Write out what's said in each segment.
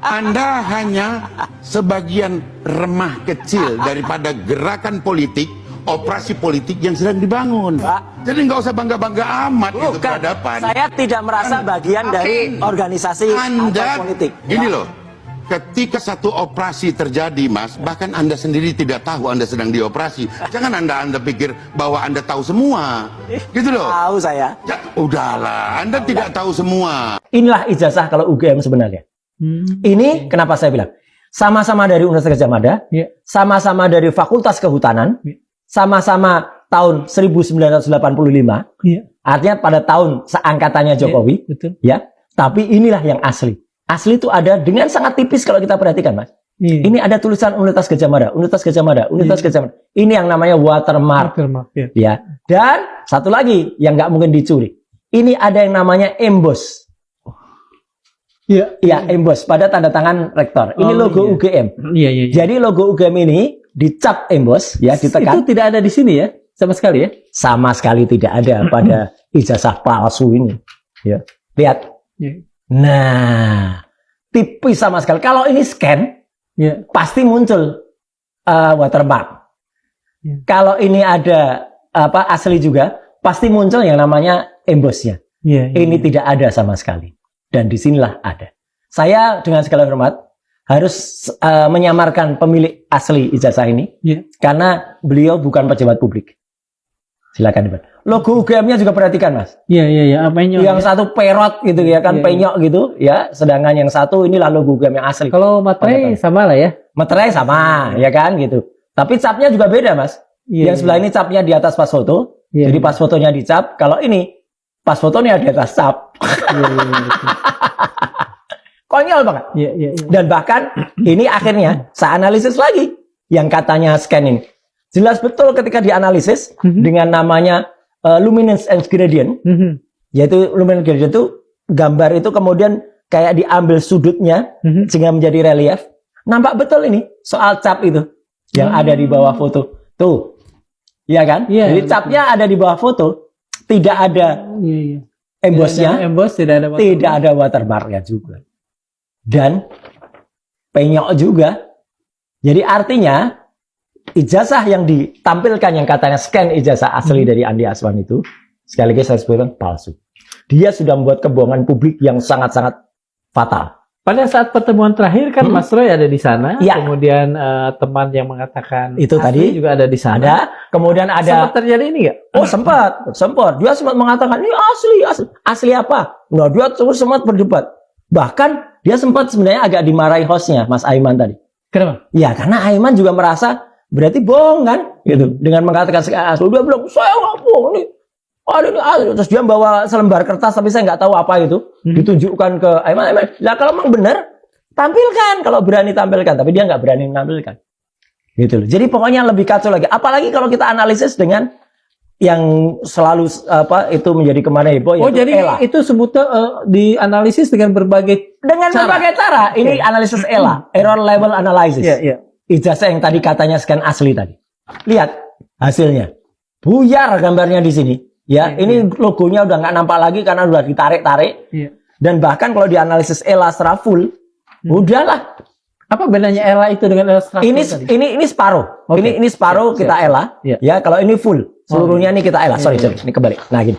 Anda hanya sebagian remah kecil daripada gerakan politik, operasi politik yang sedang dibangun. Pak. Jadi nggak usah bangga-bangga amat itu Bukan, peradaban. saya tidak merasa bagian dari organisasi atau politik. Ini loh, ketika satu operasi terjadi, Mas, bahkan Anda sendiri tidak tahu Anda sedang dioperasi. Jangan Anda pikir bahwa Anda tahu semua, gitu loh. Tahu saya. Ya, udahlah, Anda tidak tahu semua. Inilah ijazah kalau UGM sebenarnya. Ini kenapa saya bilang sama-sama dari Universitas Gadjah Mada, sama-sama dari Fakultas Kehutanan, sama-sama tahun 1985, artinya pada tahun seangkatannya Jokowi, ya. Tapi inilah yang asli. Asli itu ada dengan sangat tipis kalau kita perhatikan, Mas. Ini ada tulisan Universitas Gadjah Mada, Universitas Gadjah Mada, Universitas Gadjah Mada. Ini yang namanya watermark, ya. Dan satu lagi yang nggak mungkin dicuri. Ini ada yang namanya emboss. Iya, emboss pada tanda tangan rektor. Ini logo UGM. Jadi logo UGM ini dicap emboss, ya, ditekan. Itu tidak ada di sini ya, sama sekali ya? Sama sekali tidak ada pada ijazah palsu ini. Ya, lihat. Nah, tipis sama sekali. Kalau ini scan, pasti muncul watermark. Kalau ini ada asli juga, pasti muncul yang namanya embossnya. Ini tidak ada sama sekali. Dan disinilah ada. Saya dengan segala hormat harus menyamarkan pemilik asli ijazah ini, karena beliau bukan pejabat publik. Silakan Ibu. Logo UGM-nya juga perhatikan, Mas. Penyok. Yang satu perot gitu ya kan, penyok gitu ya. Sedangkan yang satu inilah logo UGM yang asli. Kalau materai sama lah ya. Materai sama, ya kan gitu. Tapi capnya juga beda, Mas. Yang sebelah ini capnya di atas pas foto. Jadi pas fotonya dicap. Kalau ini pas fotonya di atas cap. Konyol banget. Dan bahkan ini akhirnya saya analisis lagi yang katanya scan ini. Jelas betul ketika dianalisis dengan namanya luminance and gradient. Yaitu luminance gradient itu gambar itu kemudian kayak diambil sudutnya sehingga menjadi relief. Nampak betul ini soal cap itu yang ada di bawah foto. Tuh. Iya kan? Jadi capnya ada di bawah foto. Tidak ada embossnya, tidak ada watermarknya juga, dan penyok juga. Jadi artinya ijazah yang ditampilkan yang katanya scan ijazah asli dari Andi Aswan itu, sekali lagi saya sebutkan palsu. Dia sudah membuat kebohongan publik yang sangat-sangat fatal. Pada saat pertemuan terakhir kan Mas Roy ada di sana, kemudian teman yang mengatakan itu tadi juga ada di sana. Kemudian ada sempat terjadi ini nggak? Oh sempat. Dia sempat mengatakan ini asli apa? Nah dia terus sempat berdebat. Bahkan dia sempat sebenarnya agak dimarahi hostnya, Mas Aiman tadi. Kenapa? Ya karena Aiman juga merasa berarti bohong kan, gitu. Dengan mengatakan asli, dia bilang saya nggak bohong nih. Terus dia bawa selembar kertas tapi saya nggak tahu apa itu, ditunjukkan ke Aiman. Lah kalau memang benar tampilkan, kalau berani tampilkan, tapi dia nggak berani menampilkan, gitu loh. Jadi pokoknya lebih kacau lagi. Apalagi kalau kita analisis dengan yang selalu itu menjadi kemana heboh. Jadi ELA. Itu sebutnya dianalisis dengan berbagai cara. Ini analisis ELA, error level analysis. Ijazah yang tadi katanya scan asli tadi. Lihat hasilnya, buyar gambarnya di sini. Ini logonya udah nggak nampak lagi karena udah ditarik-tarik. Dan bahkan kalau dianalisis ELA secara full, udahlah. Apa bedanya ELA itu dengan ELA secara full? Ini separuh. Ini separuh kita ELA. Ya, kalau ini full, seluruhnya ini kita ELA. Sorry, ini kebalik. Nah, gini.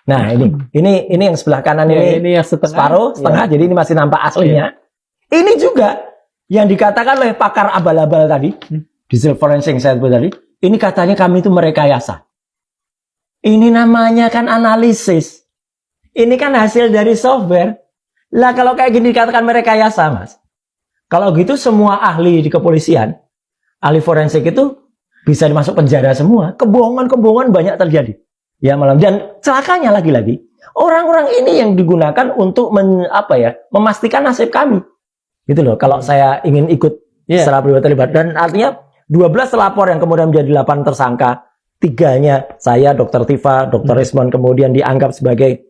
Nah, ini yang sebelah kanan ini yang separuh, setengah. Jadi ini masih nampak aslinya. Ini juga yang dikatakan oleh pakar abal-abal tadi, digital forensik saya sebut tadi. Ini katanya kami itu merekayasa. Ini namanya kan analisis. Ini kan hasil dari software. Lah kalau kayak gini dikatakan merekayasa, Mas. Kalau gitu semua ahli di kepolisian, ahli forensik itu bisa dimasuk penjara semua. Kebohongan-kebohongan banyak terjadi. Ya malam. Dan celakanya lagi-lagi, orang-orang ini yang digunakan untuk memastikan nasib kami. Gitu loh. Kalau saya ingin ikut secara pribadi terlibat. Dan artinya 12 telapor yang kemudian menjadi 8 tersangka. 3-nya saya, Dr. Tifa, Dr. Rismon kemudian dianggap sebagai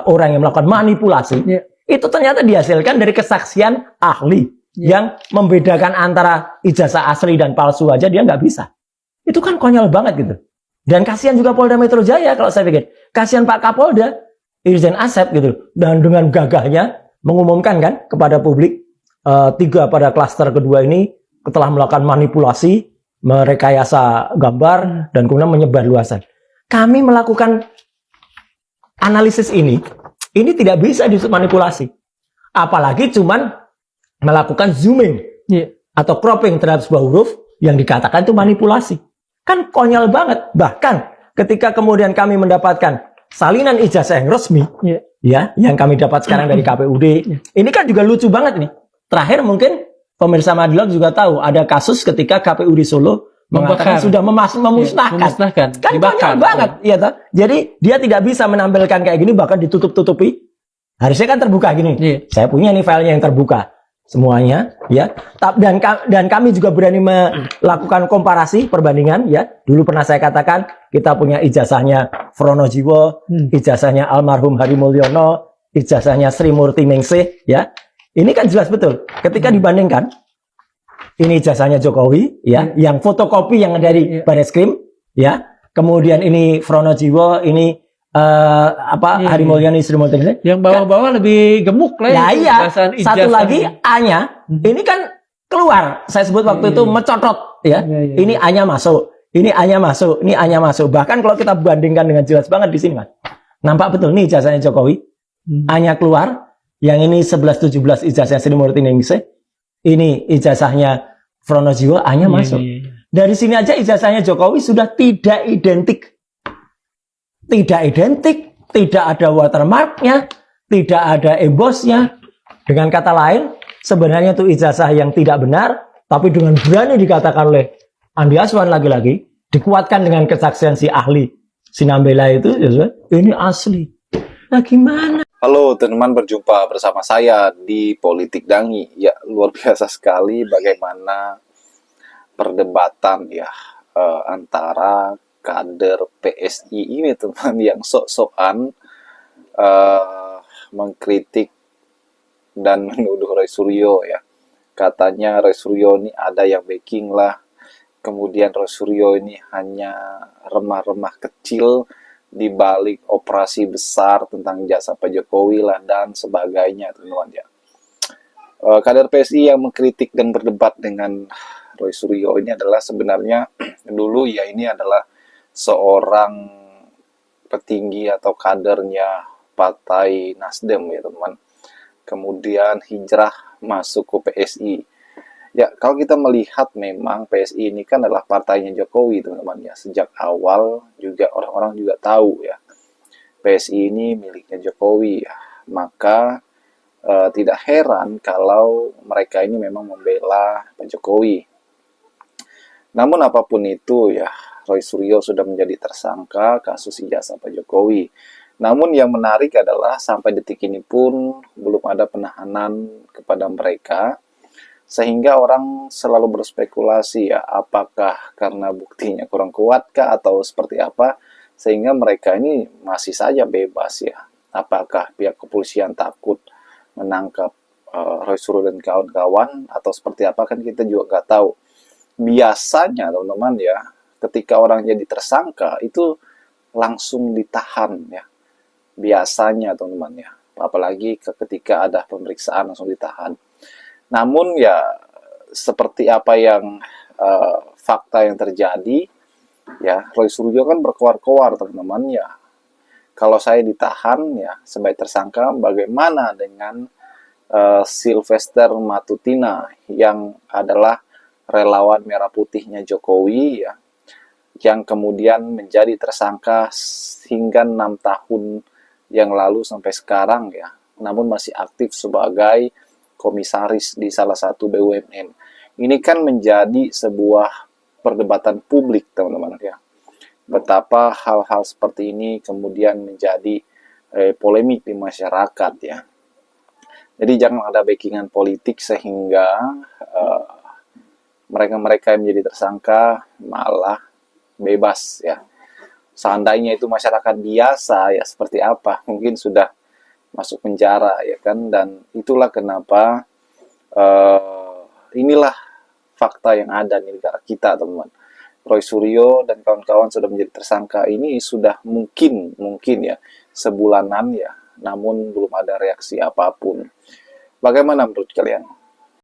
orang yang melakukan manipulasi. Itu ternyata dihasilkan dari kesaksian ahli yang membedakan antara ijazah asli dan palsu aja dia nggak bisa. Itu kan konyol banget gitu. Dan kasihan juga Polda Metro Jaya kalau saya pikir. Kasihan Pak Kapolda, Irjen Asep gitu. Dan dengan gagahnya mengumumkan kan kepada publik tiga pada klaster kedua ini telah melakukan manipulasi, merekayasa gambar, dan kemudian menyebarluaskan. Kami melakukan analisis ini tidak bisa disebut manipulasi. Apalagi cuman melakukan zooming atau cropping terhadap sebuah huruf yang dikatakan itu manipulasi. Kan konyol banget. Bahkan ketika kemudian kami mendapatkan salinan ijazah yang resmi, ya, yang kami dapat sekarang dari KPUD, ini kan juga lucu banget nih. Terakhir mungkin pemirsa Madilog juga tahu ada kasus ketika KPUD Solo mengatakan sudah memusnahkan. Kan konyol banget, ya toh. Jadi dia tidak bisa menampilkan kayak gini, bahkan ditutup-tutupi. Harusnya kan terbuka gini. Saya punya nih filenya yang terbuka semuanya, ya. Dan kami juga berani melakukan komparasi perbandingan, ya. Dulu pernah saya katakan kita punya ijazahnya Fronojiwo, ijazahnya almarhum Hari Mulyono, ijazahnya Sri Murti Ningsih, ya. Ini kan jelas betul. Ketika dibandingkan, ini ijazahnya Jokowi, ya, yang fotokopi yang dari Bareskrim, ya. Kemudian ini Fronojiwo, ini Hari Mulyono, Sri Murti Ningsih. Yang bawah-bawah lebih gemuk lah. Ya iya. Satu lagi A-nya, ini kan keluar. Saya sebut waktu itu mecotot, ya. Ini A-nya masuk, ini A-nya masuk, ini A-nya masuk. Bahkan kalau kita bandingkan dengan jelas banget di sini, Mas. Nampak betul nih ijazahnya Jokowi. A-nya keluar. Yang ini 11-17 ijazahnya Sri Murti Ningsih. Ini ijazahnya Fronojiwo, A-nya masuk. Dari sini aja ijazahnya Jokowi sudah tidak identik. Tidak identik, tidak ada watermarknya, tidak ada embossnya. Dengan kata lain, sebenarnya itu ijazah yang tidak benar, tapi dengan berani dikatakan oleh Andi Aswan lagi-lagi, dikuatkan dengan kesaksian si ahli Sinambela itu, ini asli. Nah gimana? Halo teman-teman, berjumpa bersama saya di Politik Dangi. Ya, luar biasa sekali bagaimana perdebatan ya antara kader PSI ini teman yang sok-sokan mengkritik dan menuduh Roy Suryo ya. Katanya Roy Suryo ini ada yang backing lah. Kemudian Roy Suryo ini hanya remah-remah kecil di balik operasi besar tentang jasa Pak Jokowi lah dan sebagainya teman-teman ya. Kader PSI yang mengkritik dan berdebat dengan Roy Suryo ini adalah sebenarnya dulu ya ini adalah seorang petinggi atau kadernya Partai Nasdem ya teman. Kemudian hijrah masuk ke PSI. Ya, kalau kita melihat memang PSI ini kan adalah partainya Jokowi teman-teman ya. Sejak awal juga orang-orang juga tahu ya. PSI ini miliknya Jokowi ya. Maka tidak heran kalau mereka ini memang membela Pak Jokowi. Namun apapun itu ya, Roy Suryo sudah menjadi tersangka kasus ijazah Pak Jokowi. Namun yang menarik adalah sampai detik ini pun belum ada penahanan kepada mereka. Sehingga orang selalu berspekulasi ya, apakah karena buktinya kurang kuatkah atau seperti apa, sehingga mereka ini masih saja bebas ya. Apakah pihak kepolisian takut menangkap Roy Suryo dan kawan-kawan atau seperti apa, kan kita juga nggak tahu. Biasanya teman-teman ya, ketika orang jadi tersangka itu langsung ditahan ya. Biasanya teman-teman ya, apalagi ketika ada pemeriksaan langsung ditahan. Namun ya seperti apa yang fakta yang terjadi ya, Roy Suryo kan berkoar-koar teman-teman ya. Kalau saya ditahan ya sebagai tersangka, bagaimana dengan Sylvester Matutina yang adalah relawan merah putihnya Jokowi ya, yang kemudian menjadi tersangka hingga 6 tahun yang lalu sampai sekarang ya, namun masih aktif sebagai komisaris di salah satu BUMN. Ini kan menjadi sebuah perdebatan publik teman-teman ya. Betapa hal-hal seperti ini kemudian menjadi polemik di masyarakat ya. Jadi jangan ada backingan politik sehingga mereka-mereka yang menjadi tersangka malah bebas ya. Seandainya itu masyarakat biasa ya seperti apa, mungkin sudah masuk penjara ya kan. Dan itulah kenapa inilah fakta yang ada di negara kita teman-teman. Roy Suryo dan kawan-kawan sudah menjadi tersangka ini sudah mungkin ya sebulanan ya, namun belum ada reaksi apapun. Bagaimana menurut kalian?